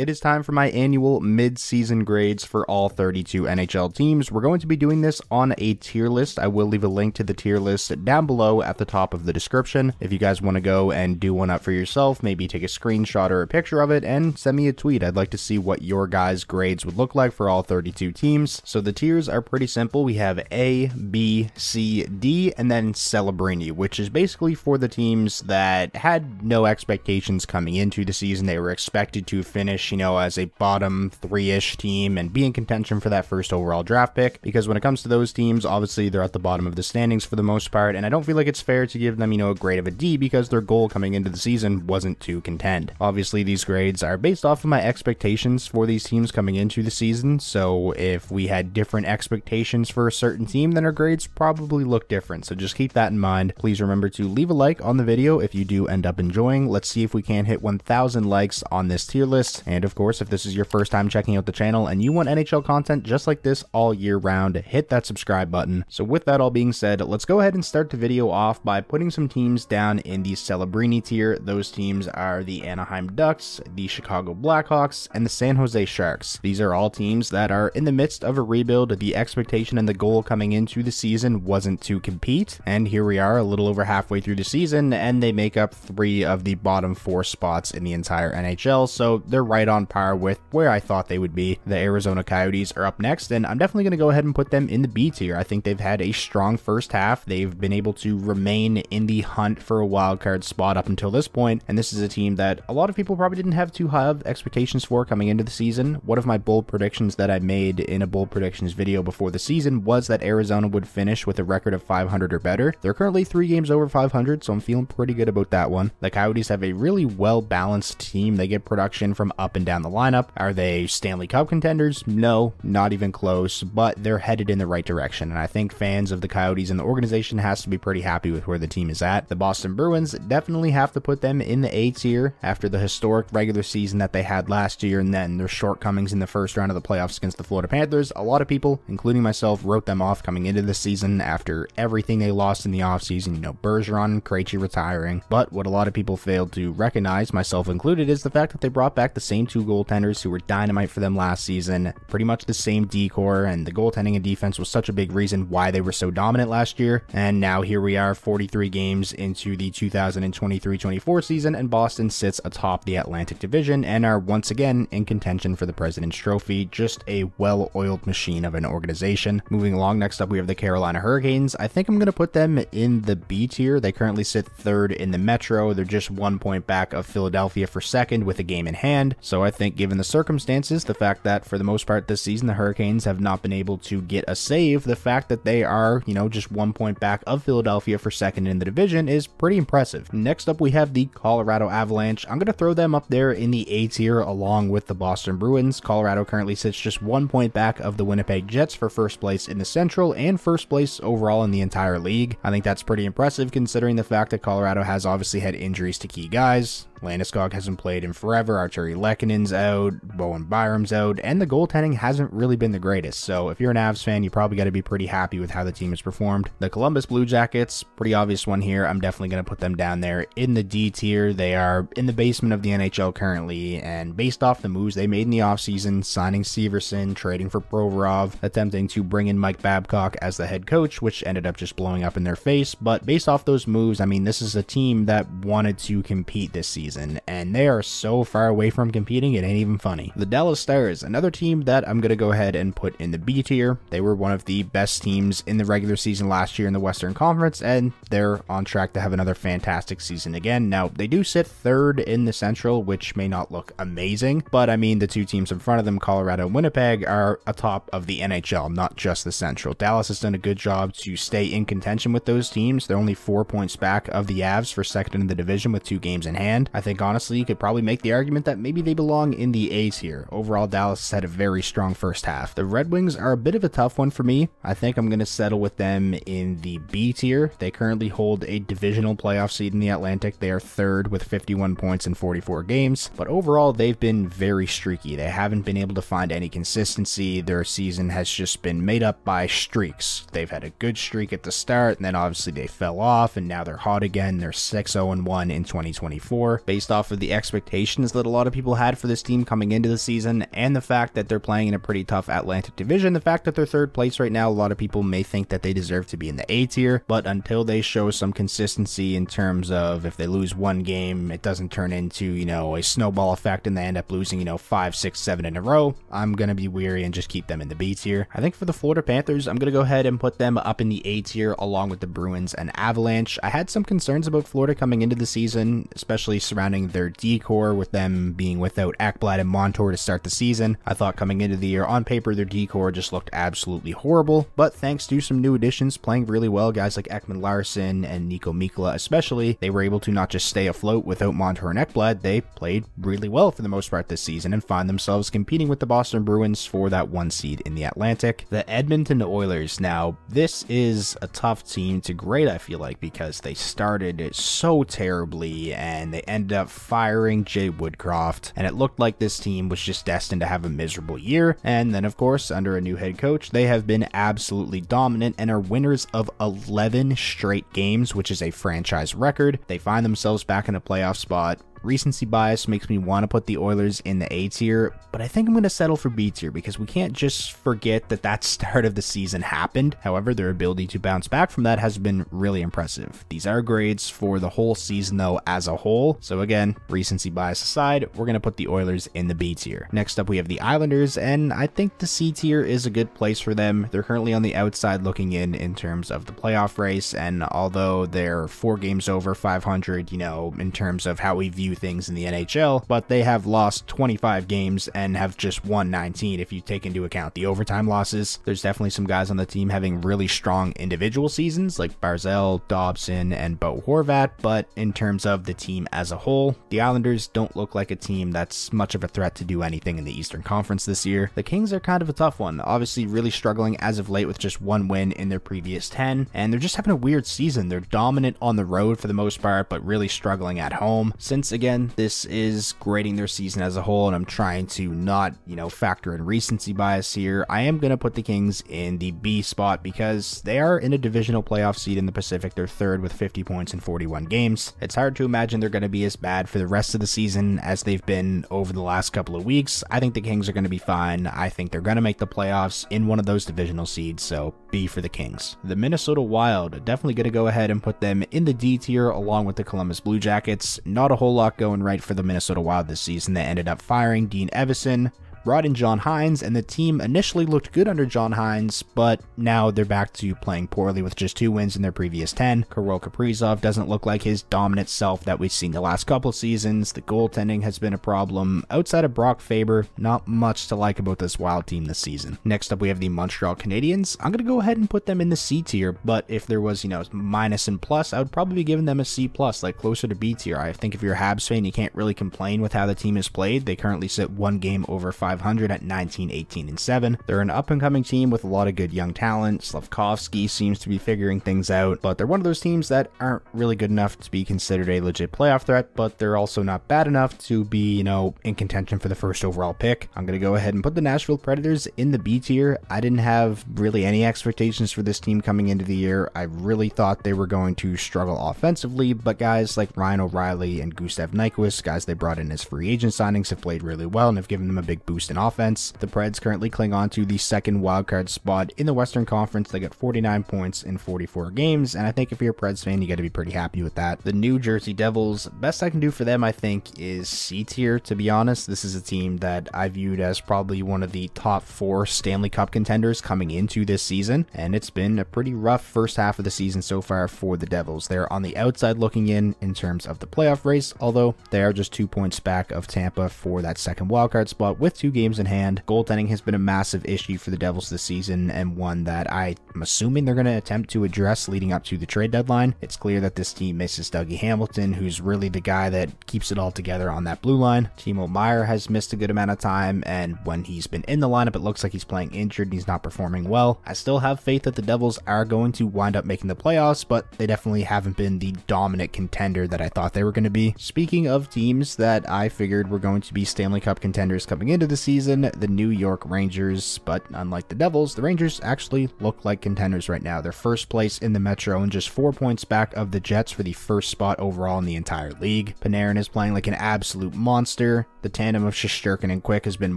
It is time for my annual mid-season grades for all 32 NHL teams. We're going to be doing this on a tier list. I will leave a link to the tier list down below at the top of the description. If you guys want to go and do one up for yourself, maybe take a screenshot or a picture of it and send me a tweet. I'd like to see what your guys' grades would look like for all 32 teams. So the tiers are pretty simple. We have A, B, C, D, and then Celebrini, which is basically for the teams that had no expectations coming into the season. They were expected to finish, as a bottom three-ish team and be in contention for that first overall draft pick, because when it comes to those teams, obviously they're at the bottom of the standings for the most part, and I don't feel like it's fair to give them, a grade of a D because their goal coming into the season wasn't to contend. Obviously, these grades are based off of my expectations for these teams coming into the season, so if we had different expectations for a certain team, then our grades probably look different, so just keep that in mind. Please remember to leave a like on the video if you do end up enjoying. Let's see if we can hit 1,000 likes on this tier list, and of course, if this is your first time checking out the channel and you want NHL content just like this all year round, hit that subscribe button. So with that all being said, let's go ahead and start the video off by putting some teams down in the Celebrini tier. Those teams are the Anaheim Ducks, the Chicago Blackhawks, and the San Jose Sharks. These are all teams that are in the midst of a rebuild. The expectation and the goal coming into the season wasn't to compete, and here we are a little over halfway through the season, and they make up 3 of the bottom 4 spots in the entire NHL, so they're right on par with where I thought they would be. The Arizona Coyotes are up next, and I'm definitely going to go ahead and put them in the B tier. I think they've had a strong first half. They've been able to remain in the hunt for a wild card spot up until this point, and this is a team that a lot of people probably didn't have too high of expectations for coming into the season. One of my bold predictions that I made in a bold predictions video before the season was that Arizona would finish with a record of 500 or better. They're currently 3 games over 500, so I'm feeling pretty good about that one. The Coyotes have a really well-balanced team. They get production from up and down the lineup. Are they Stanley Cup contenders? No, not even close, but they're headed in the right direction, and I think fans of the Coyotes and the organization has to be pretty happy with where the team is at. The Boston Bruins definitely have to put them in the A tier after the historic regular season that they had last year, and then their shortcomings in the first round of the playoffs against the Florida Panthers. A lot of people, including myself, wrote them off coming into this season after everything they lost in the offseason, Bergeron, Krejci retiring, but what a lot of people failed to recognize, myself included, is the fact that they brought back the same 2 goaltenders who were dynamite for them last season, pretty much the same decor, and the goaltending and defense was such a big reason why they were so dominant last year. And now here we are 43 games into the 2023-24 season, and Boston sits atop the Atlantic Division and are once again in contention for the President's Trophy. Just a well-oiled machine of an organization. Moving along, next up we have the Carolina Hurricanes. I think I'm going to put them in the B tier. They currently sit 3rd in the Metro. They're just 1 point back of Philadelphia for 2nd with a game in hand. So I think given the circumstances, the fact that for the most part this season the Hurricanes have not been able to get a save, the fact that they are, just 1 point back of Philadelphia for 2nd in the division is pretty impressive. Next up we have the Colorado Avalanche. I'm going to throw them up there in the A tier along with the Boston Bruins. Colorado currently sits just 1 point back of the Winnipeg Jets for 1st place in the Central and 1st place overall in the entire league. I think that's pretty impressive considering the fact that Colorado has obviously had injuries to key guys. Landeskog hasn't played in forever, Arturi Lekkonen's out, Bowen Byram's out, and the goaltending hasn't really been the greatest, so if you're an Avs fan, you probably got to be pretty happy with how the team has performed. The Columbus Blue Jackets, pretty obvious one here. I'm definitely going to put them down there in the D tier. They are in the basement of the NHL currently, and based off the moves they made in the offseason, signing Severson, trading for Provorov, attempting to bring in Mike Babcock as the head coach, which ended up just blowing up in their face, but based off those moves, I mean, this is a team that wanted to compete this season, and they are so far away from competing, it ain't even funny. The Dallas Stars, another team that I'm going to go ahead and put in the B tier. They were one of the best teams in the regular season last year in the Western Conference, and they're on track to have another fantastic season again. Now, they do sit 3rd in the Central, which may not look amazing, but I mean, the 2 teams in front of them, Colorado and Winnipeg, are atop of the NHL, not just the Central. Dallas has done a good job to stay in contention with those teams. They're only 4 points back of the Avs for 2nd in the division with 2 games in hand. I think honestly you could probably make the argument that maybe they belong in the A tier. Overall, Dallas has had a very strong first half. The Red Wings are a bit of a tough one for me. I think I'm going to settle with them in the B tier. They currently hold a divisional playoff seed in the Atlantic. They are 3rd with 51 points in 44 games, but overall they've been very streaky. They haven't been able to find any consistency. Their season has just been made up by streaks. They've had a good streak at the start, and then obviously they fell off, and now they're hot again. They're 6-0-1 in 2024. based off of the expectations that a lot of people had for this team coming into the season, and the fact that they're playing in a pretty tough Atlantic division. The fact that they're third place right now, a lot of people may think that they deserve to be in the A tier, but until they show some consistency in terms of if they lose one game, it doesn't turn into, you know, a snowball effect and they end up losing, you know, 5, 6, 7 in a row, I'm gonna be weary and just keep them in the B tier. I think for the Florida Panthers, I'm gonna go ahead and put them up in the A tier along with the Bruins and Avalanche. I had some concerns about Florida coming into the season, especially surrounding their D-core, with them being without Ekblad and Montour to start the season. I thought coming into the year, on paper, their D-core just looked absolutely horrible, but thanks to some new additions playing really well, guys like Ekman Larson and Nico Mikkola especially, they were able to not just stay afloat without Montour and Ekblad, they played really well for the most part this season and find themselves competing with the Boston Bruins for that 1 seed in the Atlantic. The Edmonton Oilers, now this is a tough team to grade, I feel like, because they started so terribly and they ended up firing Jay Woodcroft, and it looked like this team was just destined to have a miserable year. And then of course, under a new head coach, they have been absolutely dominant and are winners of 11 straight games, which is a franchise record. They find themselves back in a playoff spot. Recency bias makes me want to put the Oilers in the A tier, but I think I'm going to settle for B tier because we can't just forget that that start of the season happened. However, their ability to bounce back from that has been really impressive. These are grades for the whole season though as a whole, so again, recency bias aside, we're going to put the Oilers in the B tier. Next up we have the Islanders, and I think the C tier is a good place for them. They're currently on the outside looking in terms of the playoff race, and although they're 4 games over 500, you know, in terms of how we view things in the NHL, but they have lost 25 games and have just won 19 if you take into account the overtime losses. There's definitely some guys on the team having really strong individual seasons like Barzal, Dobson, and Bo Horvat, but in terms of the team as a whole, the Islanders don't look like a team that's much of a threat to do anything in the Eastern Conference this year. The Kings are kind of a tough one, obviously really struggling as of late with just 1 win in their previous 10, and they're just having a weird season. They're dominant on the road for the most part, but really struggling at home. Since again, this is grading their season as a whole, and I'm trying to not, you know, factor in recency bias here, I am going to put the Kings in the B spot because they are in a divisional playoff seed in the Pacific. They're third with 50 points in 41 games. It's hard to imagine they're going to be as bad for the rest of the season as they've been over the last couple of weeks. I think the Kings are going to be fine. I think they're going to make the playoffs in one of those divisional seeds, so B for the Kings. The Minnesota Wild, definitely going to go ahead and put them in the D tier along with the Columbus Blue Jackets. Not a whole lot going right for the Minnesota Wild this season. They ended up firing Dean Evison, brought in John Hines, and the team initially looked good under John Hines, but now they're back to playing poorly with just 2 wins in their previous 10. Kirill Kaprizov doesn't look like his dominant self that we've seen the last couple seasons. The goaltending has been a problem. Outside of Brock Faber, not much to like about this Wild team this season. Next up, we have the Montreal Canadiens. I'm going to go ahead and put them in the C tier, but if there was, you know, minus and plus, I would probably be giving them a C plus, like closer to B tier. I think if you're a Habs fan, you can't really complain with how the team is played. They currently sit 1 game over 500 at 19, 18, and 7. They're an up-and-coming team with a lot of good young talent. Slavkovsky seems to be figuring things out, but they're one of those teams that aren't really good enough to be considered a legit playoff threat, but they're also not bad enough to be, you know, in contention for the first overall pick. I'm going to go ahead and put the Nashville Predators in the B tier. I didn't have really any expectations for this team coming into the year. I really thought they were going to struggle offensively, but guys like Ryan O'Reilly and Gustav Nyquist, guys they brought in as free agent signings, have played really well and have given them a big boost in offense. The Preds currently cling on to the second wildcard spot in the Western Conference. They got 49 points in 44 games, and I think if you're a Preds fan, you got to be pretty happy with that. The New Jersey Devils, best I can do for them, I think, is C tier, to be honest. This is a team that I viewed as probably one of the top 4 Stanley Cup contenders coming into this season, and it's been a pretty rough first half of the season so far for the Devils. They're on the outside looking in terms of the playoff race, although they are just 2 points back of Tampa for that second wildcard spot with 2 games in hand. Goaltending has been a massive issue for the Devils this season, and one that I'm assuming they're going to attempt to address leading up to the trade deadline. It's clear that this team misses Dougie Hamilton, who's really the guy that keeps it all together on that blue line. Timo Meier has missed a good amount of time, and when he's been in the lineup, it looks like he's playing injured and he's not performing well. I still have faith that the Devils are going to wind up making the playoffs, but they definitely haven't been the dominant contender that I thought they were going to be. Speaking of teams that I figured were going to be Stanley Cup contenders coming into the season, the New York Rangers, but unlike the Devils, the Rangers actually look like contenders right now. They're first place in the Metro and just 4 points back of the Jets for the first spot overall in the entire league. Panarin is playing like an absolute monster. The tandem of Shesterkin and Quick has been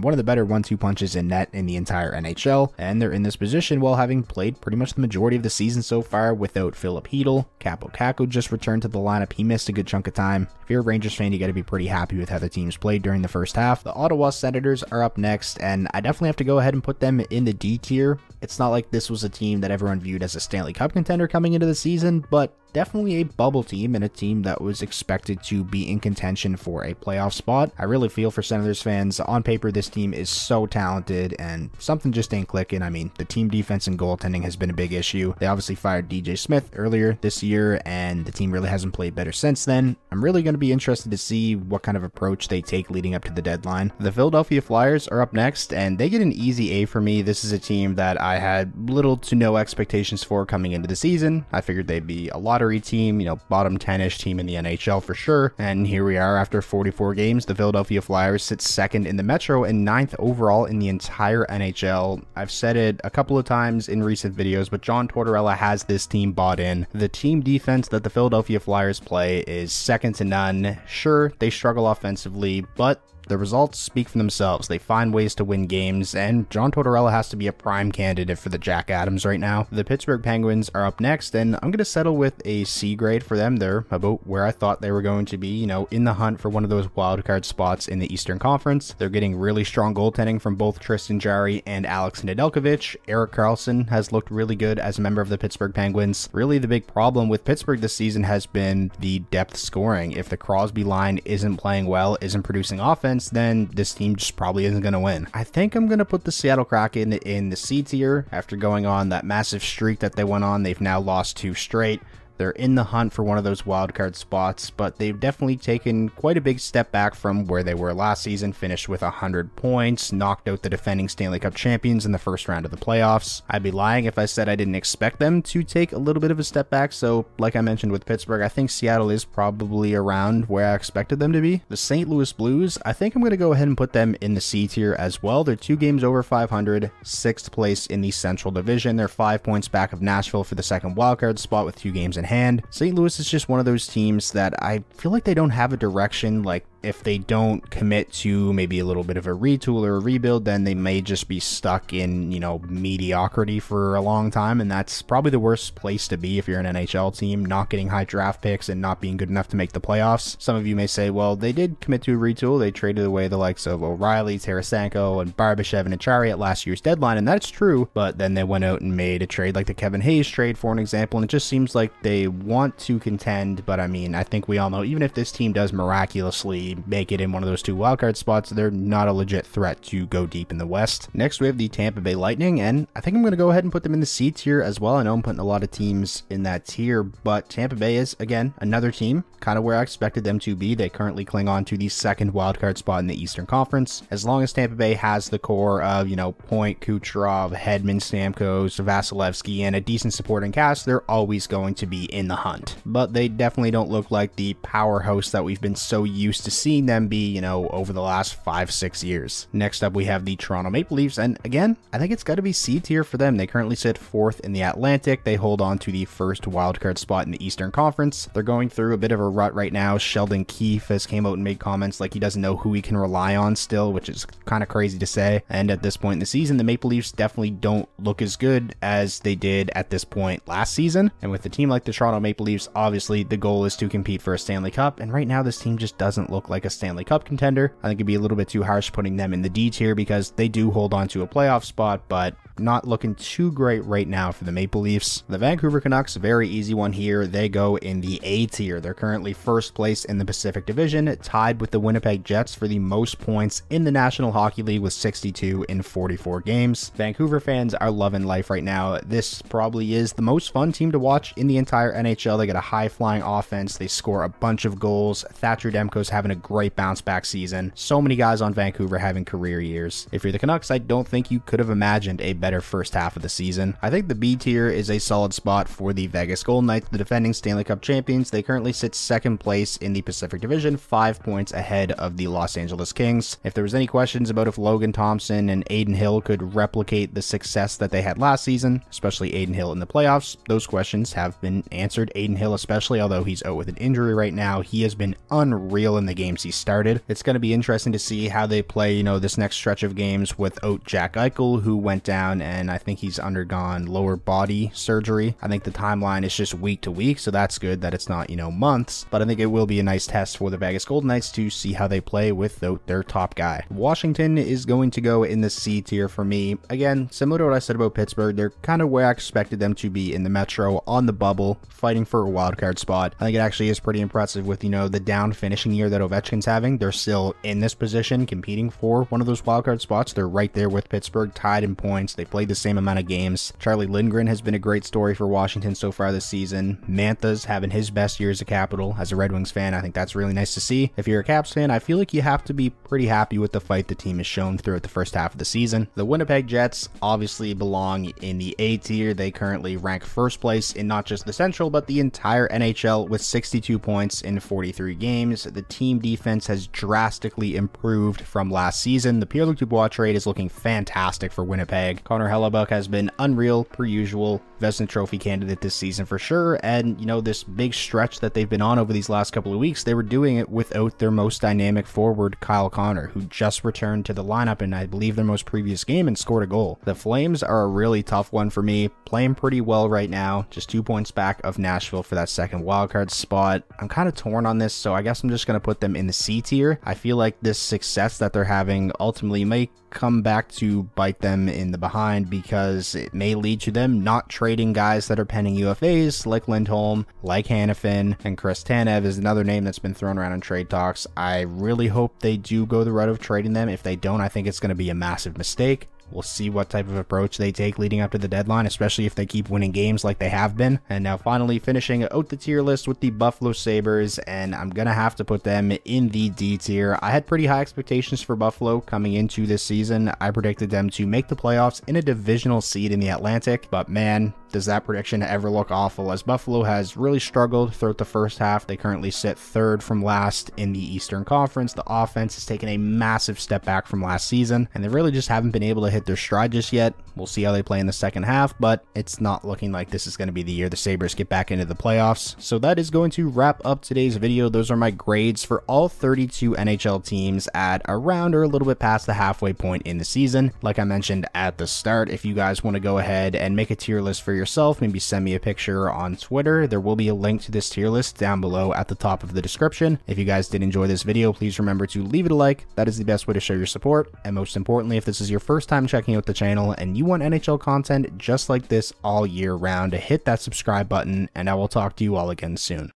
one of the better 1-2 punches in net in the entire NHL, and they're in this position while having played pretty much the majority of the season so far without Philip Hedl. Capo Caco just returned to the lineup. He missed a good chunk of time. If you're a Rangers fan, you got to be pretty happy with how the teams played during the first half. The Ottawa Senators are up next, and I definitely have to go ahead and put them in the D tier. It's not like this was a team that everyone viewed as a Stanley Cup contender coming into the season, but definitely a bubble team and a team that was expected to be in contention for a playoff spot. I really feel for Senators fans. On paper, this team is so talented and something just ain't clicking. I mean, the team defense and goaltending has been a big issue. They obviously fired DJ Smith earlier this year, and the team really hasn't played better since then. I'm really going to be interested to see what kind of approach they take leading up to the deadline. The Philadelphia Flyers are up next, and they get an easy A for me. This is a team that I had little to no expectations for coming into the season. I figured they'd be a lottery team, bottom 10-ish team in the NHL for sure. And here we are after 44 games. The Philadelphia Flyers sit second in the Metro and 9th overall in the entire NHL. I've said it a couple of times in recent videos, but John Tortorella has this team bought in. The team defense that the Philadelphia Flyers play is second to none. Sure, they struggle offensively, but the results speak for themselves. They find ways to win games, and John Tortorella has to be a prime candidate for the Jack Adams right now. The Pittsburgh Penguins are up next, and I'm going to settle with a C grade for them. They're about where I thought they were going to be, in the hunt for one of those wildcard spots in the Eastern Conference. They're getting really strong goaltending from both Tristan Jarry and Alex Nedeljkovic. Erik Karlsson has looked really good as a member of the Pittsburgh Penguins. Really, the big problem with Pittsburgh this season has been the depth scoring. If the Crosby line isn't playing well, isn't producing offense, then this team just probably isn't going to win. I think I'm going to put the Seattle Kraken in the C tier. After going on that massive streak that they went on, they've now lost 2 straight. They're in the hunt for one of those wildcard spots, but they've definitely taken quite a big step back from where they were last season, finished with 100 points, knocked out the defending Stanley Cup champions in the first round of the playoffs. I'd be lying if I said I didn't expect them to take a little bit of a step back, so like I mentioned with Pittsburgh, I think Seattle is probably around where I expected them to be. The St. Louis Blues, I think I'm going to go ahead and put them in the C tier as well. They're 2 games over 500, 6th place in the Central Division. They're 5 points back of Nashville for the second wildcard spot with 2 games in hand. St. Louis is just one of those teams that I feel like they don't have a direction. Like, if they don't commit to maybe a little bit of a retool or a rebuild, then they may just be stuck in, mediocrity for a long time. And that's probably the worst place to be if you're an NHL team, not getting high draft picks and not being good enough to make the playoffs. Some of you may say, well, they did commit to a retool. They traded away the likes of O'Reilly, Tarasenko, and Barbashev and Achari at last year's deadline. And that's true. But then they went out and made a trade like the Kevin Hayes trade, for an example. And it just seems like they want to contend. But I mean, I think we all know, even if this team does miraculously make it in one of those 2 wildcard spots, they're not a legit threat to go deep in the West. Next, we have the Tampa Bay Lightning, and I think I'm going to go ahead and put them in the C tier as well. I know I'm putting a lot of teams in that tier, but Tampa Bay is, again, another team, kind of where I expected them to be. They currently cling on to the second wildcard spot in the Eastern Conference. As long as Tampa Bay has the core of, Point, Kucherov, Hedman, Stamkos, Vasilevsky, and a decent supporting cast, they're always going to be in the hunt. But they definitely don't look like the powerhouse that we've been so used to seeing them be, over the last 5-6 years. Next up, we have the Toronto Maple Leafs, and again, I think it's got to be C tier for them. They currently sit 4th in the Atlantic. They hold on to the first wildcard spot in the Eastern Conference. They're going through a bit of a rut right now. Sheldon Keefe has came out and made comments like he doesn't know who he can rely on still, which is kind of crazy to say. And at this point in the season, the Maple Leafs definitely don't look as good as they did at this point last season. And with a team like the Toronto Maple Leafs, obviously the goal is to compete for a Stanley Cup, and right now this team just doesn't look like a Stanley Cup contender. I think it'd be a little bit too harsh putting them in the D tier because they do hold on to a playoff spot, but not looking too great right now for the Maple Leafs. The Vancouver Canucks, very easy one here. They go in the A tier. They're currently first place in the Pacific Division, tied with the Winnipeg Jets for the most points in the National Hockey League with 62 in 44 games. Vancouver fans are loving life right now. This probably is the most fun team to watch in the entire NHL. They get a high-flying offense. They score a bunch of goals. Thatcher Demko's having a great bounce-back season. So many guys on Vancouver having career years. If you're the Canucks, I don't think you could have imagined a better first half of the season. I think the B tier is a solid spot for the Vegas Golden Knights, the defending Stanley Cup champions. They currently sit second place in the Pacific Division, 5 points ahead of the Los Angeles Kings. If there was any questions about if Logan Thompson and Adin Hill could replicate the success that they had last season, especially Adin Hill in the playoffs, those questions have been answered. Adin Hill especially, although he's out with an injury right now, he has been unreal in the games he started. It's going to be interesting to see how they play, this next stretch of games without Jack Eichel, who went down and I think he's undergone lower body surgery. I think the timeline is just week to week, so that's good that it's not, months, but I think it will be a nice test for the Vegas Golden Knights to see how they play without their top guy. Washington is going to go in the C tier for me. Again, similar to what I said about Pittsburgh, they're kind of where I expected them to be in the Metro, on the bubble, fighting for a wild card spot. I think it actually is pretty impressive with, the down finishing year that Ovechkin's having. They're still in this position, competing for one of those wild card spots. They're right there with Pittsburgh, tied in points. They played the same amount of games. Charlie Lindgren has been a great story for Washington so far this season. Mantha's having his best year as a Capital. As a Red Wings fan, I think that's really nice to see. If you're a Caps fan, I feel like you have to be pretty happy with the fight the team has shown throughout the first half of the season. The Winnipeg Jets obviously belong in the A tier. They currently rank first place in not just the Central, but the entire NHL with 62 points in 43 games. The team defense has drastically improved from last season. The Pierre-Luc Dubois trade is looking fantastic for Winnipeg. Connor Hellebuck has been unreal per usual. Vezina Trophy candidate this season for sure, and this big stretch that they've been on over these last couple of weeks, they were doing it without their most dynamic forward, Kyle Connor, who just returned to the lineup in I believe their most previous game and scored a goal. The Flames are a really tough one for me, playing pretty well right now, just 2 points back of Nashville for that second wildcard spot. I'm kind of torn on this, so I guess I'm just going to put them in the C tier. I feel like this success that they're having ultimately may come back to bite them in the behind, because it may lead to them not trading guys that are pending UFAs like Lindholm, like Hanifin, and Chris Tanev is another name that's been thrown around in trade talks. I really hope they do go the route of trading them. If they don't, I think it's going to be a massive mistake. We'll see what type of approach they take leading up to the deadline, especially if they keep winning games like they have been. And now finally finishing out the tier list with the Buffalo Sabres, and I'm going to have to put them in the D tier. I had pretty high expectations for Buffalo coming into this season. I predicted them to make the playoffs in a divisional seed in the Atlantic, but man, does that prediction ever look awful, as Buffalo has really struggled throughout the first half. They currently sit third from last in the Eastern Conference. The offense has taken a massive step back from last season, and they really just haven't been able to hit their stride just yet. We'll see how they play in the second half, but it's not looking like this is going to be the year the Sabres get back into the playoffs. So that is going to wrap up today's video. Those are my grades for all 32 NHL teams at around or a little bit past the halfway point in the season. Like I mentioned at the start, if you guys want to go ahead and make a tier list for yourself, maybe send me a picture on Twitter. There will be a link to this tier list down below at the top of the description. If you guys did enjoy this video, please remember to leave it a like. That is the best way to show your support. And most importantly, if this is your first time checking out the channel and you want NHL content just like this all year round, hit that subscribe button, and I will talk to you all again soon.